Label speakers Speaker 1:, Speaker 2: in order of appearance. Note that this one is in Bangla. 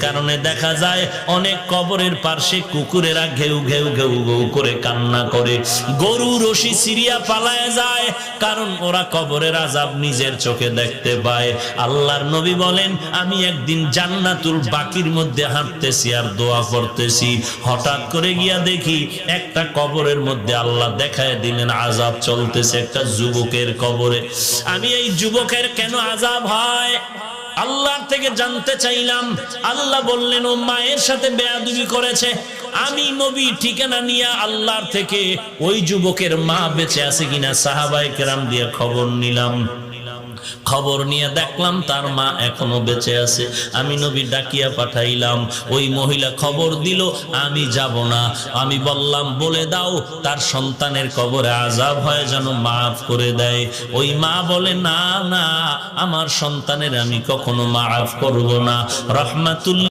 Speaker 1: কারণে দেখা যায় অনেক কবরের পাশে কুকুরেরা ঘেউ ঘেউ ঘেউ ঘেউ করে কান্না করে, গরু রশি সিরিয়া পালায় যায়, কারণ ওরা কবরের আযাব নিজের চোখে দেখতে পায়। আল্লাহর নবী বলেন, আমি একদিন জান্নাতুল বাকির মধ্যে হাঁটতেছি আর দোয়া করতেছি, হঠাৎ করে গিয়া দেখি একটা কবরের মধ্যে আল্লাহ দেখায় দিলেন আযাব চলতেছে একটা যুবকের কবরে। আমি এই যুবকের কেন আযাব হয় আল্লাহর থেকে জানতে চাইলাম। আল্লাহ বললেন, ও মায়ের সাথে বেয়াদবি করেছে। আমি নবী ঠিকানা নিয়ে আল্লাহর থেকে ওই যুবকের মা বেঁচে আছে কিনা সাহাবায়ে কেরাম দিয়ে খবর নিলাম। খবর নিয়ে দেখলাম তার মা এখনো বেঁচে আছে। আমি নবী ডাকিয়া পাঠাইলাম, ওই মহিলা খবর দিল আমি যাব না। আমি বললাম, বলে দাও তার সন্তানের কবরে আযাব হয় যেন মাফ করে দেয়। ওই মা বলে, না না, আমার সন্তানের আমি কখনো মাফ করব না। রহমাতুল